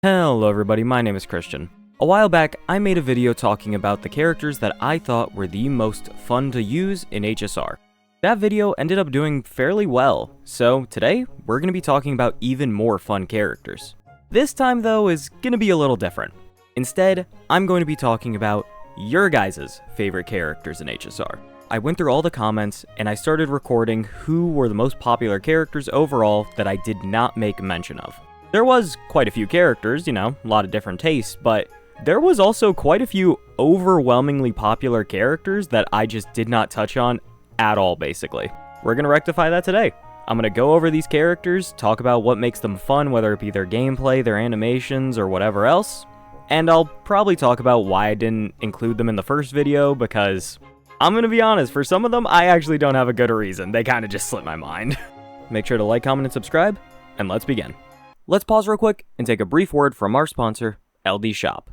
Hello everybody, my name is Christian. A while back, I made a video talking about the characters that I thought were the most fun to use in HSR. That video ended up doing fairly well, so today, we're going to be talking about even more fun characters. This time though is going to be a little different. Instead, I'm going to be talking about your guys' favorite characters in HSR. I went through all the comments and I started recording who were the most popular characters overall that I did not make mention of. There was quite a few characters, a lot of different tastes, but there was also quite a few overwhelmingly popular characters that I just did not touch on at all, basically. We're going to rectify that today. I'm going to go over these characters, talk about what makes them fun, whether it be their gameplay, their animations, or whatever else. And I'll probably talk about why I didn't include them in the first video, because I'm going to be honest, for some of them, I actually don't have a good reason. They kind of just slipped my mind. Make sure to like, comment, and subscribe, and let's begin. Let's pause real quick and take a brief word from our sponsor, LD Shop.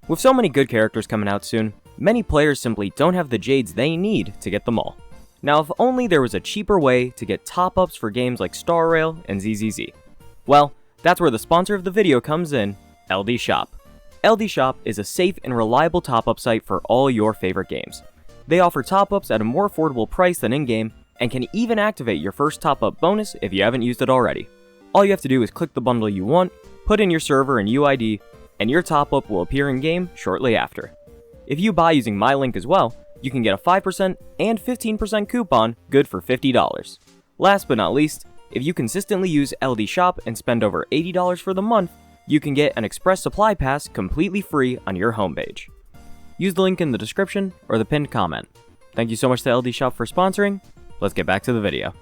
With so many good characters coming out soon, many players simply don't have the jades they need to get them all. Now, if only there was a cheaper way to get top-ups for games like Star Rail and ZZZ. Well, that's where the sponsor of the video comes in, LD Shop. LD Shop is a safe and reliable top-up site for all your favorite games. They offer top-ups at a more affordable price than in-game, and can even activate your first top-up bonus if you haven't used it already. All you have to do is click the bundle you want, put in your server and UID, and your top-up will appear in-game shortly after. If you buy using my link as well, you can get a 5% and 15% coupon good for $50. Last but not least, if you consistently use LD Shop and spend over $80 for the month, you can get an Express Supply Pass completely free on your homepage. Use the link in the description or the pinned comment. Thank you so much to LD Shop for sponsoring. Let's get back to the video.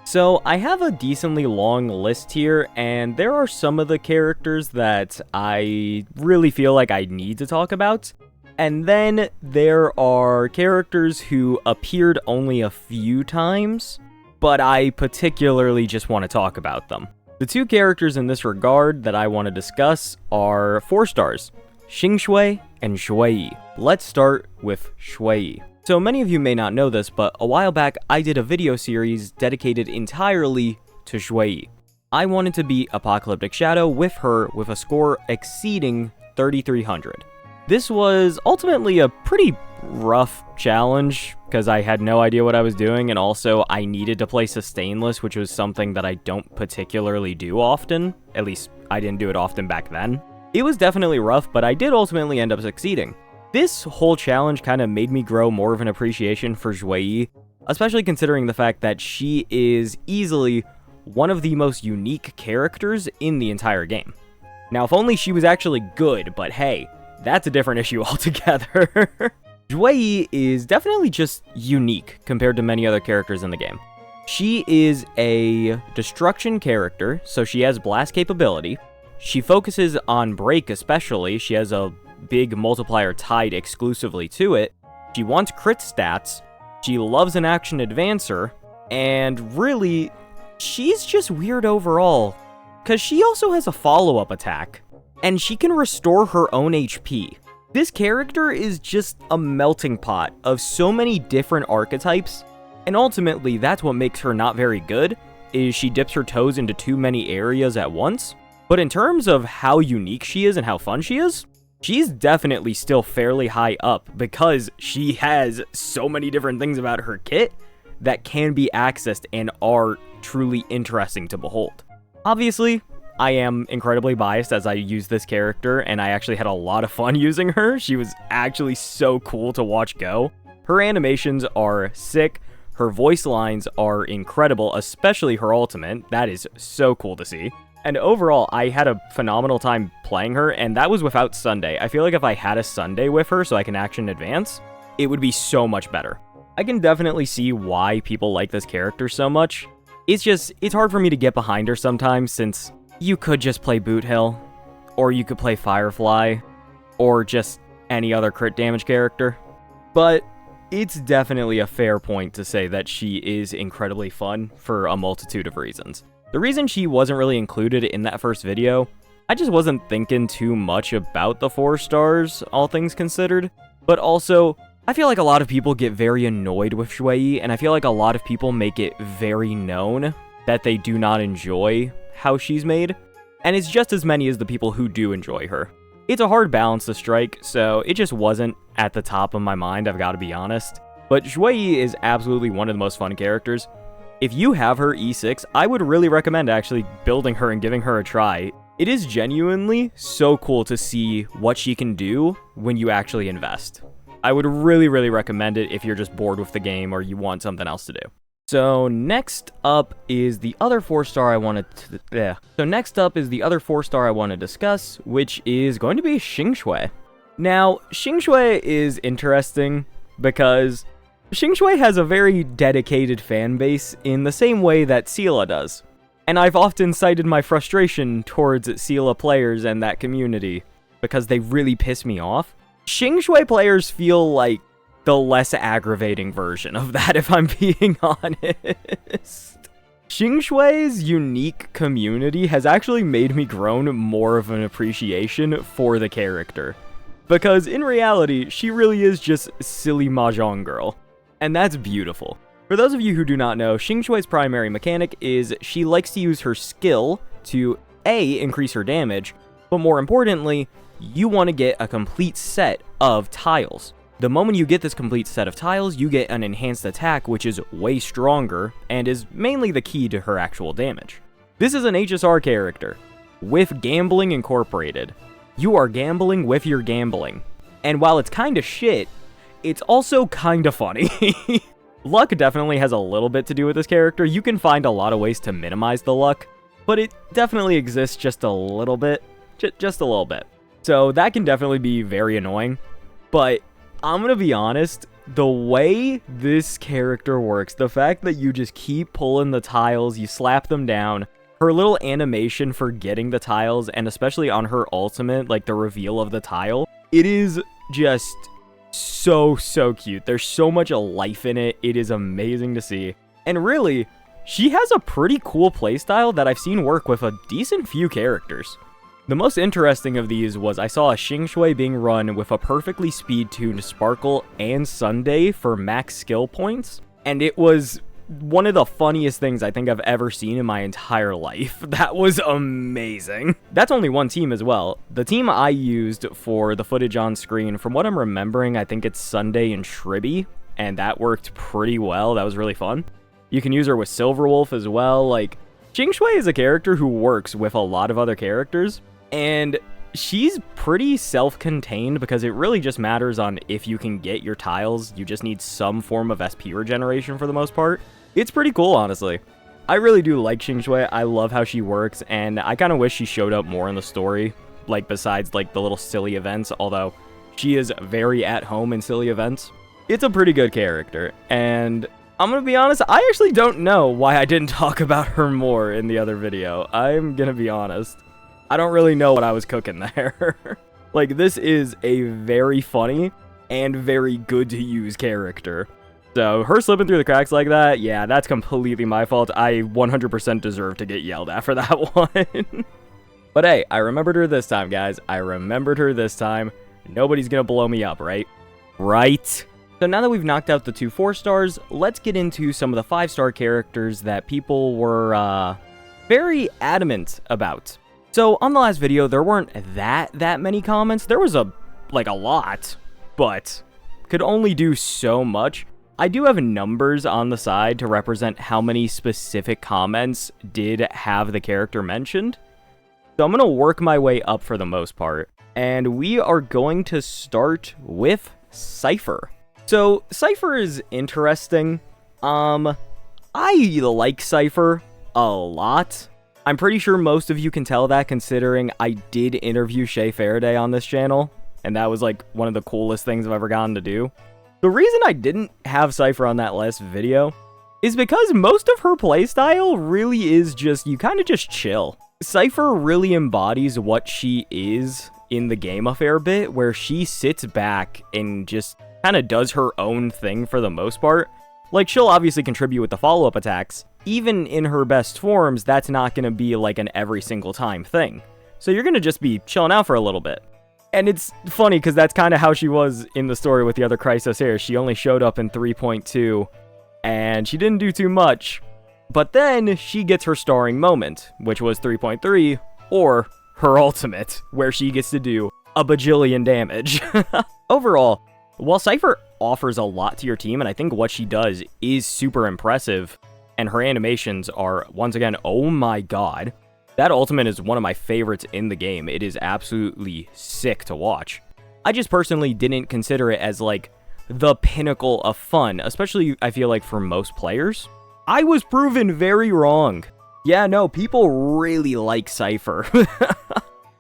So, I have a decently long list here, and there are some of the characters that I really feel like I need to talk about. And then there are characters who appeared only a few times, but I particularly just want to talk about them. The two characters in this regard that I want to discuss are 4 stars, Xingshui and Shui. Let's start with Shui. So many of you may not know this, but a while back I did a video series dedicated entirely to Shui. I wanted to beat Apocalyptic Shadow with her with a score exceeding 3,300. This was ultimately a pretty rough challenge, because I had no idea what I was doing, and also I needed to play Sustainless, which was something that I don't particularly do often. At least, I didn't do it often back then. It was definitely rough, but I did ultimately end up succeeding. This whole challenge kind of made me grow more of an appreciation for Shui, especially considering the fact that she is easily one of the most unique characters in the entire game. Now, if only she was actually good, but hey, that's a different issue altogether. Shui is definitely just unique compared to many other characters in the game. She is a destruction character, so she has blast capability. She focuses on break especially. She has a big multiplier tied exclusively to it. She wants crit stats. She loves an action advancer. And really, she's just weird overall, because she also has a follow-up attack, and she can restore her own HP. This character is just a melting pot of so many different archetypes, and ultimately that's what makes her not very good, is she dips her toes into too many areas at once. But in terms of how unique she is and how fun she is, she's definitely still fairly high up, because she has so many different things about her kit that can be accessed and are truly interesting to behold. Obviously, I am incredibly biased as I use this character, and I actually had a lot of fun using her. She was actually so cool to watch go. Her animations are sick, her voice lines are incredible, especially her ultimate. That is so cool to see. And overall, I had a phenomenal time playing her, and that was without Sunday. I feel like if I had a Sunday with her so I can action advance, it would be so much better. I can definitely see why people like this character so much. It's hard for me to get behind her sometimes, since you could just play Boot Hill, or you could play Firefly, or just any other crit damage character. But it's definitely a fair point to say that she is incredibly fun for a multitude of reasons. The reason she wasn't really included in that first video, I just wasn't thinking too much about the 4 stars, all things considered. But also, I feel like a lot of people get very annoyed with Shui, and I feel like a lot of people make it very known that they do not enjoy how she's made. and it's just as many as the people who do enjoy her. It's a hard balance to strike, so it just wasn't at the top of my mind, I've got to be honest. But Xlipyth is absolutely one of the most fun characters. If you have her E6, I would really recommend actually building her and giving her a try. It is genuinely so cool to see what she can do when you actually invest. I would really recommend it if you're just bored with the game or you want something else to do. So next up is the other 4-star I wanted to discuss, which is going to be Xingxue. Now, Xingxue is interesting because Xingxue has a very dedicated fan base in the same way that Seele does. And I've often cited my frustration towards Seele players and that community because they really piss me off. Xingxue players feel like the less aggravating version of that, if I'm being honest. Xingxue's unique community has actually made me grow more of an appreciation for the character. Because in reality, she really is just silly mahjong girl. And that's beautiful. For those of you who do not know, Xingxue's primary mechanic is she likes to use her skill to A, increase her damage, but more importantly, you want to get a complete set of tiles. The moment you get this complete set of tiles, you get an enhanced attack, which is way stronger, and is mainly the key to her actual damage. This is an HSR character, with gambling incorporated. You are gambling with your gambling. And while it's kinda shit, it's also kinda funny. Luck definitely has a little bit to do with this character. You can find a lot of ways to minimize the luck, but it definitely exists just a little bit. Just a little bit. So that can definitely be very annoying, but I'm gonna be honest, the way this character works, the fact that you just keep pulling the tiles, you slap them down, her little animation for getting the tiles, and especially on her ultimate, like the reveal of the tile, it is just so cute. There's so much life in it. It is amazing to see. And really, she has a pretty cool playstyle that I've seen work with a decent few characters. The most interesting of these was I saw a Xingxue being run with a perfectly speed-tuned Sparkle and Sunday for max skill points, and it was one of the funniest things I think I've ever seen in my entire life. That was amazing. That's only one team as well. The team I used for the footage on screen, from what I'm remembering, I think it's Sunday and Shribby, and that worked pretty well. That was really fun. You can use her with Silverwolf as well. Like, Xingxue is a character who works with a lot of other characters, and she's pretty self-contained because it really just matters on if you can get your tiles. You just need some form of SP regeneration for the most part. It's pretty cool, honestly. I really do like Xingxue. I love how she works, and I kind of wish she showed up more in the story, like besides like the little silly events, although she is very at home in silly events. It's a pretty good character, and I'm gonna be honest, I actually don't know why I didn't talk about her more in the other video. I'm gonna be honest. I don't really know what I was cooking there. Like, this is a very funny and very good to use character. So, her slipping through the cracks like that, yeah, that's completely my fault. I 100% deserve to get yelled at for that one. But hey, I remembered her this time, guys. I remembered her this time. Nobody's gonna blow me up, right? Right? So now that we've knocked out the 2 4-stars, let's get into some of the 5-star characters that people were, very adamant about. So, on the last video, there weren't that many comments. There was a lot, but could only do so much. I do have numbers on the side to represent how many specific comments did have the character mentioned. So I'm going to work my way up for the most part. And we are going to start with Cypher. So, Cypher is interesting. I like Cypher a lot. I'm pretty sure most of you can tell that, considering I did interview Shay Faraday on this channel, and that was like one of the coolest things I've ever gotten to do. The reason I didn't have Cypher on that last video is because most of her playstyle really is just, you kind of just chill. Cypher really embodies what she is in the game a fair bit, where she sits back and just kind of does her own thing for the most part. Like, she'll obviously contribute with the follow-up attacks. Even in her best forms, that's not going to be like an every single time thing. So you're going to just be chilling out for a little bit. And it's funny because that's kind of how she was in the story with the other Chrysos here. She only showed up in 3.2, and she didn't do too much. But then she gets her starring moment, which was 3.3, or her ultimate, where she gets to do a bajillion damage. Overall, while Cypher offers a lot to your team, and I think what she does is super impressive, and her animations are, once again, oh my god, that ultimate is one of my favorites in the game. It is absolutely sick to watch. I just personally didn't consider it as, like, the pinnacle of fun, especially, I feel like, for most players. I was proven very wrong. Yeah, no, people really like Cypher.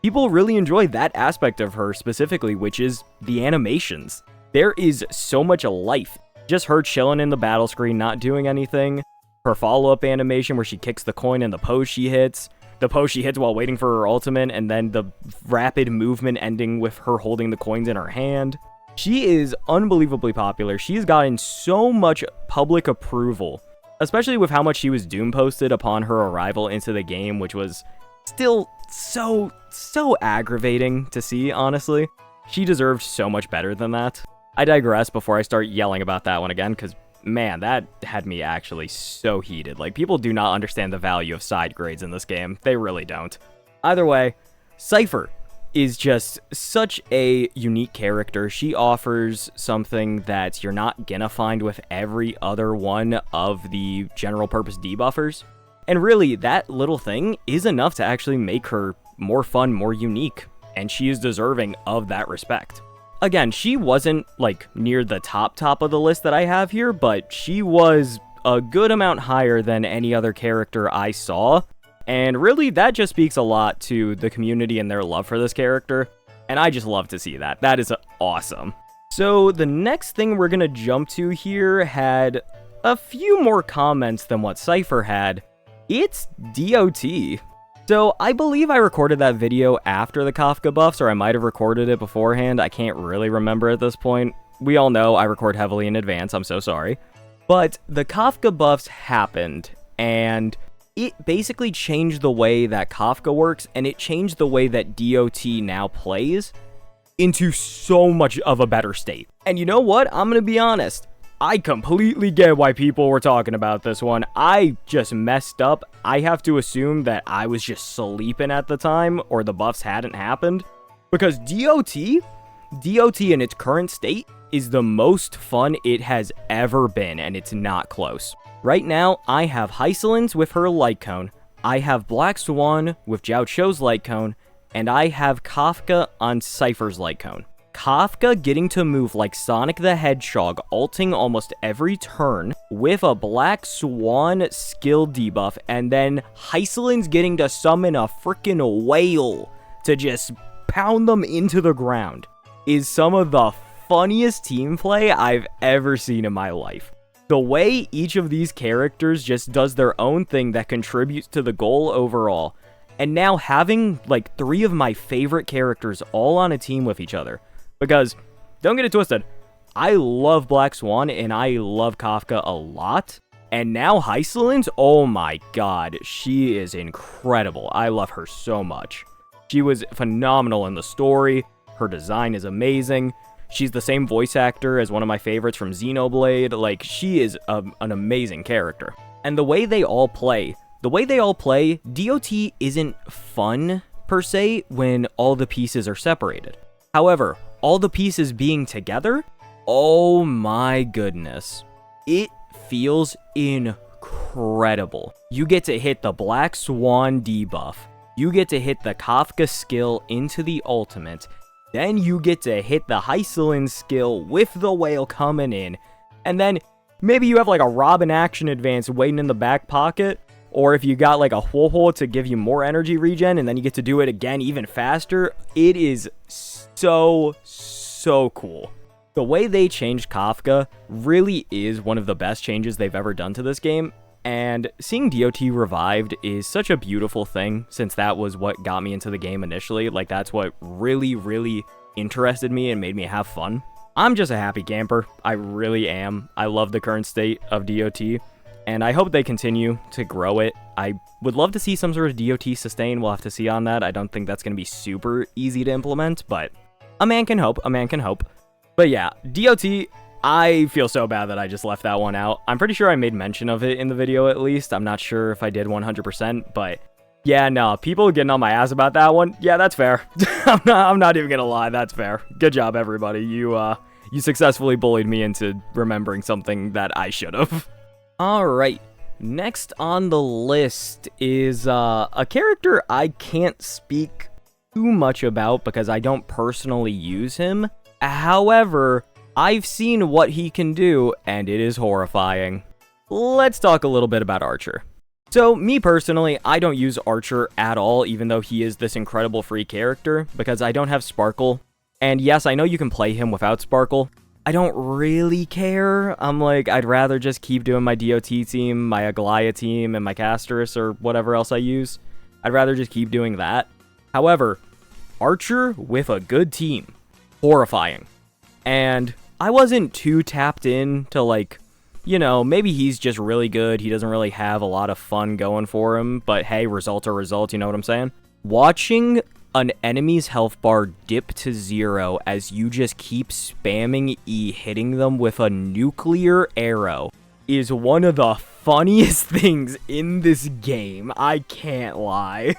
People really enjoy that aspect of her specifically, which is the animations. There is so much life. Just her chilling in the battle screen, not doing anything. Her follow-up animation where she kicks the coin and the pose she hits. The pose she hits while waiting for her ultimate, and then the rapid movement ending with her holding the coins in her hand. She is unbelievably popular. She's gotten so much public approval, especially with how much she was doom posted upon her arrival into the game, which was still so aggravating to see, honestly. She deserved so much better than that. I digress before I start yelling about that one again, because man, that had me actually so heated. Like, people do not understand the value of side grades in this game. They really don't. Either way, Cypher is just such a unique character. She offers something that you're not gonna find with every other one of the general purpose debuffers. And really, that little thing is enough to actually make her more fun, more unique, and she is deserving of that respect. Again, she wasn't, like, near the top of the list that I have here, but she was a good amount higher than any other character I saw, and really, that just speaks a lot to the community and their love for this character, and I just love to see that. That is awesome. So, the next thing we're gonna jump to here had a few more comments than what Cypher had. It's DOT. So, I believe I recorded that video after the Kafka buffs, or I might have recorded it beforehand. I can't really remember at this point. We all know I record heavily in advance, I'm so sorry. But the Kafka buffs happened, and it basically changed the way that Kafka works, and it changed the way that DOT now plays into so much of a better state. And you know what? I'm gonna be honest. I completely get why people were talking about this one. I just messed up. I have to assume that I was just sleeping at the time, or the buffs hadn't happened. Because DOT in its current state is the most fun it has ever been, and it's not close. Right now, I have Hysolins with her light cone, I have Black Swan with Jiao Cho's light cone, and I have Kafka on Cypher's light cone. Kafka getting to move like Sonic the Hedgehog, ulting almost every turn with a Black Swan skill debuff, and then Hysolins getting to summon a freaking whale to just pound them into the ground is some of the funniest team play I've ever seen in my life. The way each of these characters just does their own thing that contributes to the goal overall, and now having like 3 of my favorite characters all on a team with each other. Because, don't get it twisted, I love Black Swan and I love Kafka a lot. And now Hysolins, oh my god, she is incredible. I love her so much. She was phenomenal in the story, her design is amazing. She's the same voice actor as one of my favorites from Xenoblade. Like, she is an amazing character. And the way they all play, DOT isn't fun, per se, when all the pieces are separated. However, all the pieces being together, oh my goodness. It feels incredible. You get to hit the Black Swan debuff. You get to hit the Kafka skill into the ultimate. Then you get to hit the Hysolin skill with the whale coming in. And then maybe you have like a Robin action advance waiting in the back pocket. Or if you got like a Ho-Ho to give you more energy regen, and then you get to do it again even faster. It is so cool. The way they changed Kafka really is one of the best changes they've ever done to this game. And seeing DOT revived is such a beautiful thing, since that was what got me into the game initially. Like, that's what really interested me and made me have fun. I'm just a happy camper. I really am. I love the current state of DOT, and I hope they continue to grow it. I would love to see some sort of DOT sustain. We'll have to see on that. I don't think that's going to be super easy to implement, but a man can hope. But yeah, DOT, I feel so bad that I just left that one out. I'm pretty sure I made mention of it in the video at least. I'm not sure if I did 100%, but Yeah, no, people getting on my ass about that one. Yeah, that's fair. I'm not even gonna lie, that's fair. Good job, everybody. You successfully bullied me into remembering something that I should have. Alright, next on the list is a character I can't speak too much about because I don't personally use him. However, I've seen what he can do, and it is horrifying. Let's talk a little bit about Archer. So, me personally, I don't use Archer at all, even though he is this incredible free character, because I don't have Sparkle. And yes, I know you can play him without Sparkle. I don't really care. I'm like, I'd rather just keep doing my DOT team, my Aglaia team, and my Casterus, or whatever else I use. I'd rather just keep doing that. However, Archer with a good team. Horrifying. And I wasn't too tapped in to, like, you know, maybe he's just really good. He doesn't really have a lot of fun going for him. But hey, results are results, you know what I'm saying? Watching an enemy's health bar dip to 0 as you just keep spamming E, hitting them with a nuclear arrow, is one of the funniest things in this game. I can't lie.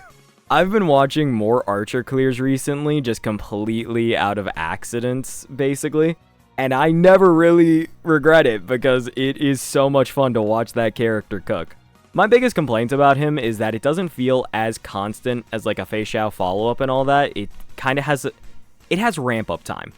I've been watching more Archer clears recently, just completely out of accidents, basically. And I never really regret it because it is so much fun to watch that character cook. My biggest complaint about him is that it doesn't feel as constant as like a Fei Xiao follow-up and all that. It kind of has, it has ramp-up time.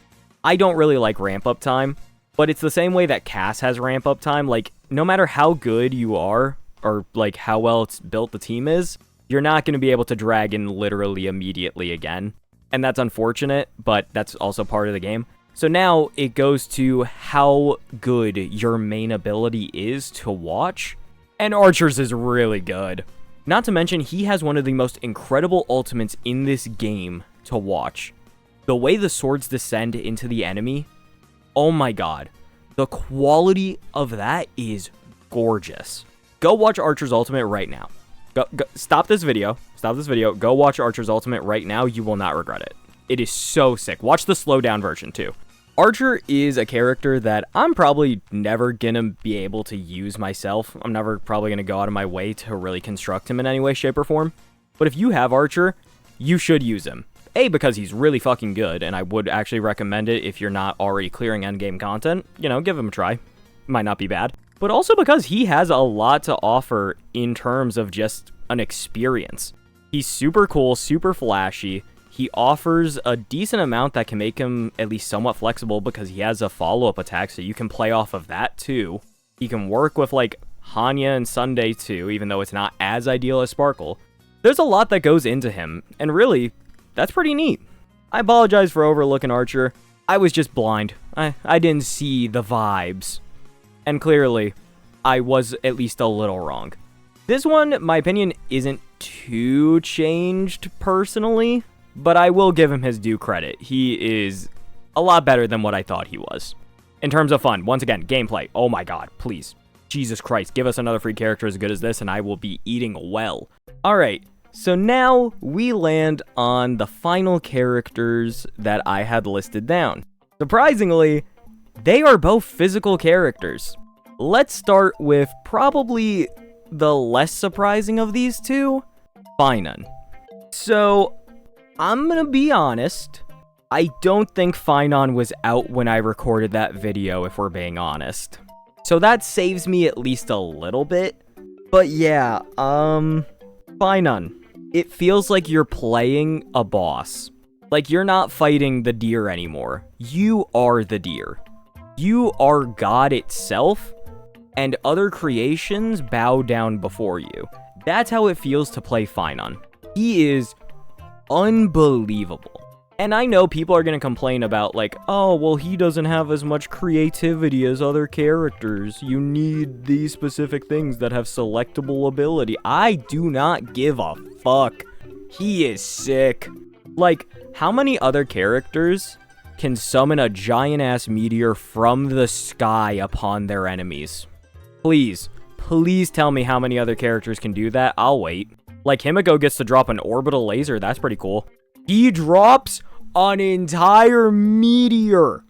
I don't really like ramp-up time, but it's the same way that Cass has ramp-up time. Like, no matter how good you are, or like how well it's built the team is, you're not going to be able to drag in literally immediately again. And that's unfortunate, but that's also part of the game. So now it goes to how good your main ability is to watch, and Archer's is really good. Not to mention, he has one of the most incredible ultimates in this game to watch. The way the swords descend into the enemy, oh my god. The quality of that is gorgeous. Go watch Archer's ultimate right now. Go, stop this video, go watch Archer's ultimate right now, you will not regret it. It is so sick. Watch the slowdown version too. Archer is a character that I'm probably never gonna be able to use myself. I'm never probably gonna go out of my way to really construct him in any way, shape, or form. But if you have Archer, you should use him. A, because he's really fucking good, and I would actually recommend it if you're not already clearing endgame content. You know, give him a try. Might not be bad. But also because he has a lot to offer in terms of just an experience. He's super cool, super flashy. He offers a decent amount that can make him at least somewhat flexible because he has a follow-up attack, so you can play off of that too. He can work with like Hanya and Sunday too, even though it's not as ideal as Sparkle. There's a lot that goes into him, and really, that's pretty neat. I apologize for overlooking Archer. I was just blind. I didn't see the vibes. And clearly, I was at least a little wrong. This one, my opinion, isn't too changed personally, but I will give him his due credit. He is a lot better than what I thought he was. In terms of fun, once again, gameplay. Oh my god, please. Jesus Christ, give us another free character as good as this and I will be eating well. Alright, so now we land on the final characters that I had listed down. Surprisingly, they are both physical characters. Let's start with probably the less surprising of these two, Finon. So, I'm gonna be honest, I don't think Finon was out when I recorded that video, if we're being honest. So that saves me at least a little bit. But yeah, Finon. It feels like you're playing a boss. Like you're not fighting the deer anymore. You are the deer. You are God itself, and other creations bow down before you. That's how it feels to play Finon. He is unbelievable. And I know people are going to complain about like, oh, well, he doesn't have as much creativity as other characters. You need these specific things that have selectable ability. I do not give a fuck. He is sick. Like, how many other characters can summon a giant-ass meteor from the sky upon their enemies? Please, please tell me how many other characters can do that. I'll wait. Like, Himiko gets to drop an orbital laser. That's pretty cool. He drops an entire meteor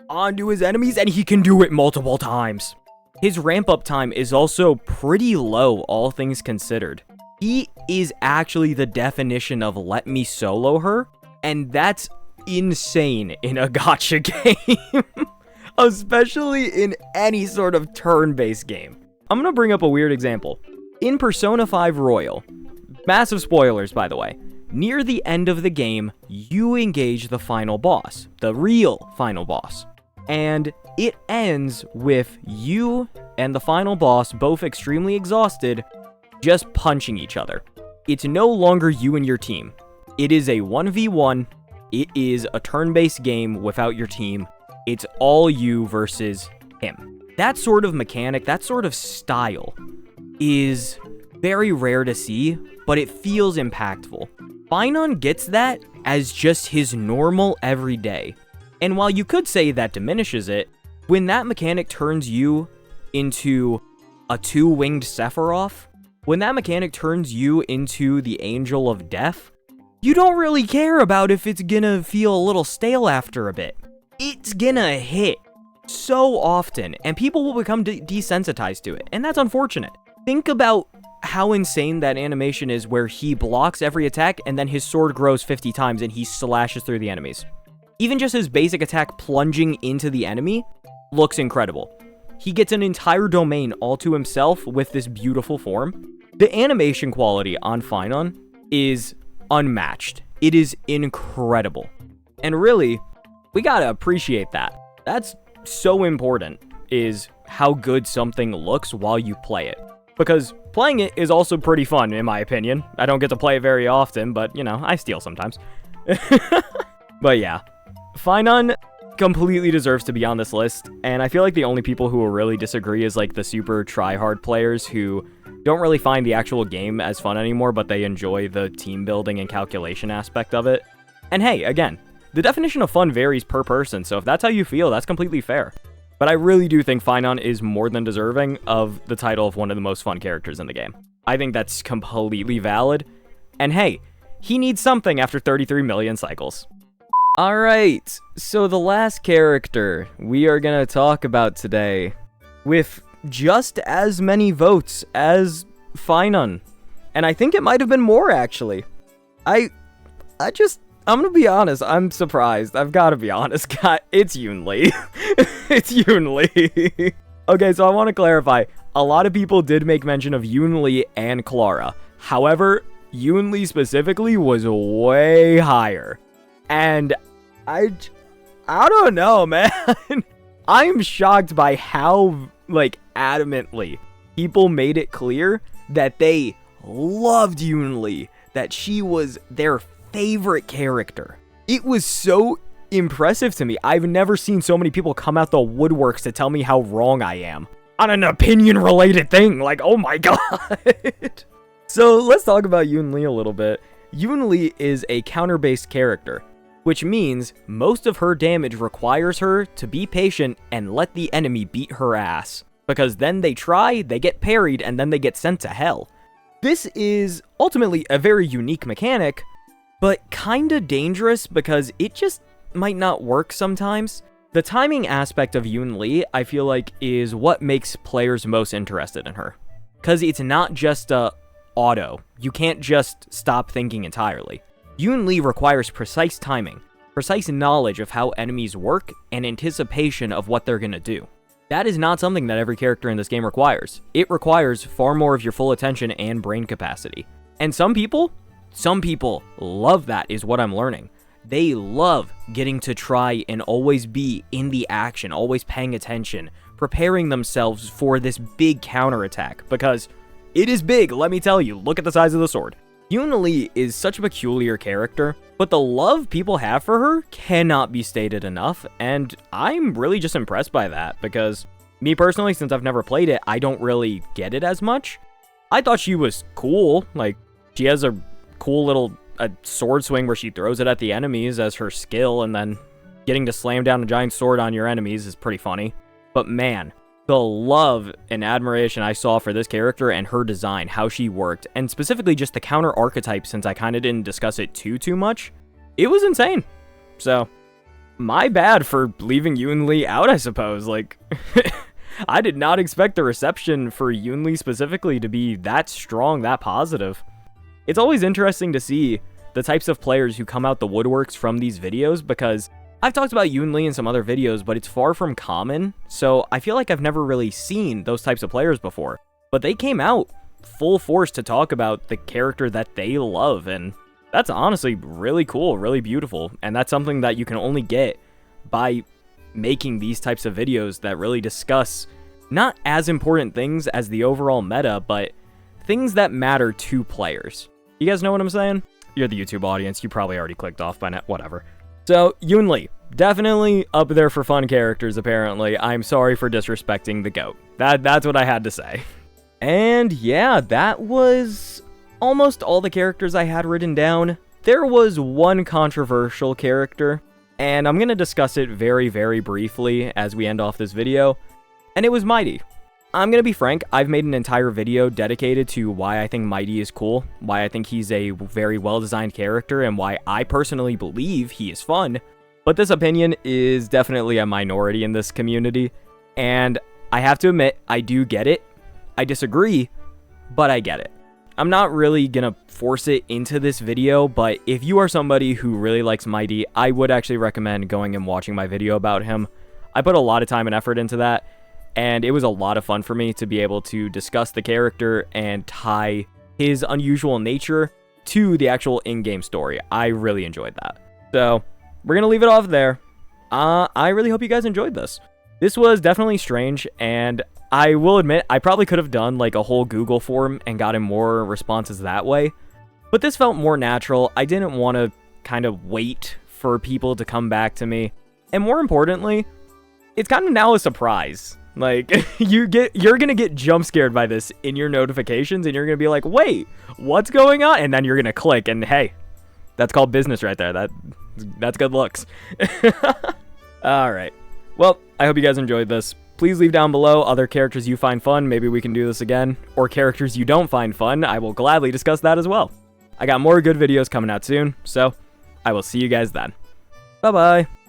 onto his enemies, and he can do it multiple times. His ramp-up time is also pretty low, all things considered. He is actually the definition of let me solo her, and that's insane in a gacha game. Especially in any sort of turn-based game. I'm gonna bring up a weird example. In Persona 5 Royal, massive spoilers by the way, near the end of the game, you engage the final boss, the real final boss. And it ends with you and the final boss both extremely exhausted, just punching each other. It's no longer you and your team. It is a 1v1. It is a turn-based game without your team. It's all you versus him. That sort of mechanic, that sort of style is very rare to see, but it feels impactful. Finon gets that as just his normal everyday. And while you could say that diminishes it, when that mechanic turns you into a two-winged Sephiroth, when that mechanic turns you into the Angel of Death, you don't really care about if it's gonna feel a little stale after a bit. It's gonna hit so often, and people will become desensitized to it, and that's unfortunate. Think about how insane that animation is where he blocks every attack, and then his sword grows 50 times, and he slashes through the enemies. Even just his basic attack plunging into the enemy looks incredible. He gets an entire domain all to himself with this beautiful form. The animation quality on Finon is unmatched. It is incredible. And really, we gotta appreciate that. That's so important, is how good something looks while you play it. Because playing it is also pretty fun, in my opinion. I don't get to play it very often, but, you know, I steal sometimes. But yeah, Finon completely deserves to be on this list, and I feel like the only people who will really disagree is, like, the super try-hard players who don't really find the actual game as fun anymore, but they enjoy the team building and calculation aspect of it. And hey, again, the definition of fun varies per person, so if that's how you feel, that's completely fair. But I really do think Finon is more than deserving of the title of one of the most fun characters in the game. I think that's completely valid. And hey, he needs something after 33 million cycles. Alright, so the last character we are gonna talk about today, with just as many votes as Finon. And I think it might have been more, actually. I'm gonna be honest, I'm surprised. I've gotta be honest, God, it's Yoonlee. It's Yoonlee. Okay, so I want to clarify. A lot of people did make mention of Yoonlee and Clara. However, Yoonlee specifically was way higher. And I don't know, man. I'm shocked by how, like, adamantly people made it clear that they loved Yoonlee, that she was their favorite character. It was so impressive to me. I've never seen so many people come out the woodworks to tell me how wrong I am on an opinion-related thing. Like, oh my god. So let's talk about Yoonlee a little bit. Yoonlee is a counter-based character, which means most of her damage requires her to be patient and let the enemy beat her ass. Because then they try, they get parried, and then they get sent to hell. This is ultimately a very unique mechanic, but kinda dangerous because it just might not work sometimes. The timing aspect of Yoonlee, I feel like, is what makes players most interested in her. Because it's not just a auto. You can't just stop thinking entirely. Yoonlee requires precise timing, precise knowledge of how enemies work, and anticipation of what they're gonna do. That is not something that every character in this game requires. It requires far more of your full attention and brain capacity. And some people love that, is what I'm learning. They love getting to try and always be in the action, always paying attention, preparing themselves for this big counterattack, because it is big, let me tell you. Look at the size of the sword. Yoonlee is such a peculiar character, but the love people have for her cannot be stated enough, and I'm really just impressed by that, because me personally, since I've never played it, I don't really get it as much. I thought she was cool. Like, she has a cool little sword swing where she throws it at the enemies as her skill, and then getting to slam down a giant sword on your enemies is pretty funny. But man, the love and admiration I saw for this character and her design, how she worked, and specifically just the counter archetype, since I kind of didn't discuss it too much, it was insane. So, my bad for leaving Yoonlee out, I suppose. Like, I did not expect the reception for Yoonlee specifically to be that strong, that positive. it's always interesting to see the types of players who come out the woodworks from these videos, because I've talked about Yoon in some other videos, but it's far from common, so I feel like I've never really seen those types of players before. But they came out full force to talk about the character that they love, and that's honestly really cool, really beautiful, and that's something that you can only get by making these types of videos that really discuss not as important things as the overall meta, but things that matter to players. You guys know what I'm saying? You're the YouTube audience, you probably already clicked off by now, whatever. So, Yoon, definitely up there for fun characters, apparently. I'm sorry for disrespecting the GOAT. That's what I had to say. And yeah, that was almost all the characters I had written down. There was one controversial character, and I'm going to discuss it very, very briefly as we end off this video, and it was Mighty. I'm going to be frank, I've made an entire video dedicated to why I think Mighty is cool, why I think he's a very well-designed character, and why I personally believe he is fun, but this opinion is definitely a minority in this community, and I have to admit, I do get it. I disagree, but I get it. I'm not really gonna force it into this video, but if you are somebody who really likes Mighty, I would actually recommend going and watching my video about him. I put a lot of time and effort into that, and it was a lot of fun for me to be able to discuss the character and tie his unusual nature to the actual in-game story. I really enjoyed that. So, we're gonna leave it off there. I really hope you guys enjoyed this. This was definitely strange, and I will admit, I probably could have done like a whole Google form and gotten more responses that way, but this felt more natural. I didn't want to kind of wait for people to come back to me, and more importantly, it's kind of now a surprise. Like, you're gonna get jump scared by this in your notifications, and you're gonna be like, wait, what's going on? And then you're gonna click, and hey, that's called business right there. That's good looks. Alright, well, I hope you guys enjoyed this. Please leave down below other characters you find fun, maybe we can do this again, or characters you don't find fun, I will gladly discuss that as well. I got more good videos coming out soon, so I will see you guys then. Bye-bye!